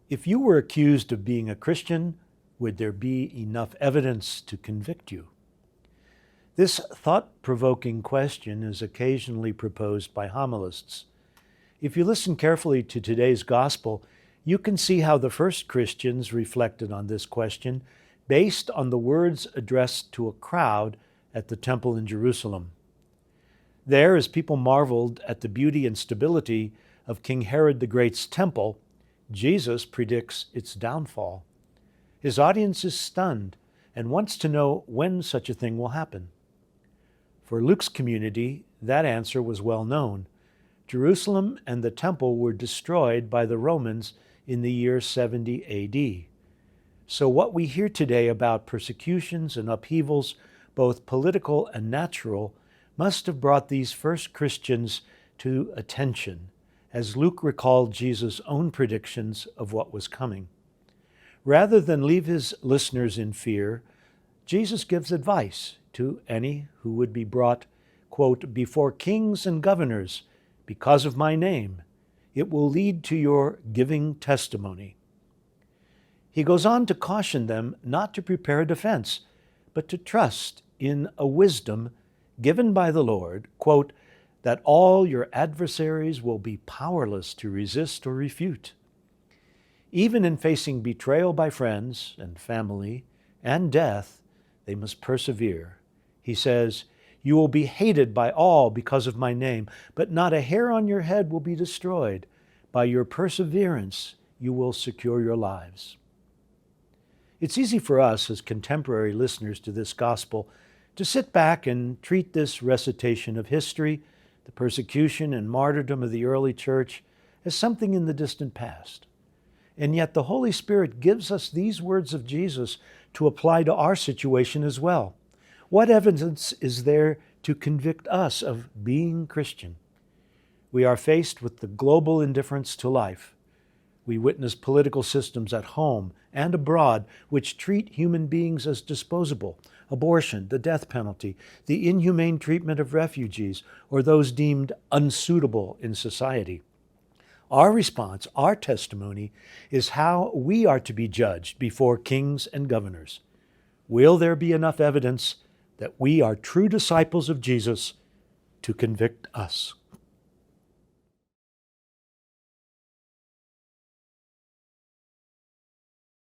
If you were accused of being a Christian, would there be enough evidence to convict you? This thought-provoking question is occasionally proposed by homilists. If you listen carefully to today's gospel, you can see how the first Christians reflected on this question based on the words addressed to a crowd at the temple in Jerusalem. There, as people marveled at the beauty and stability of King Herod the Great's temple, Jesus predicts its downfall. His audience is stunned and wants to know when such a thing will happen. For Luke's community, that answer was well known. Jerusalem and the temple were destroyed by the Romans in the year 70 A.D. So what we hear today about persecutions and upheavals, both political and natural, must have brought these first Christians to attention, as Luke recalled Jesus' own predictions of what was coming. Rather than leave his listeners in fear, Jesus gives advice to any who would be brought, quote, before kings and governors because of my name. It will lead to your giving testimony. He goes on to caution them not to prepare a defense, but to trust in a wisdom given by the Lord, quote, that all your adversaries will be powerless to resist or refute. Even in facing betrayal by friends and family and death, they must persevere. He says, you will be hated by all because of my name, but not a hair on your head will be destroyed. By your perseverance, you will secure your lives. It's easy for us as contemporary listeners to this gospel to sit back and treat this recitation of history, the persecution and martyrdom of the early church, as something in the distant past. And yet the Holy Spirit gives us these words of Jesus to apply to our situation as well. What evidence is there to convict us of being Christian? We are faced with the global indifference to life. We witness political systems at home and abroad which treat human beings as disposable, abortion, the death penalty, the inhumane treatment of refugees, or those deemed unsuitable in society. Our response, our testimony, is how we are to be judged before kings and governors. Will there be enough evidence that we are true disciples of Jesus to convict us?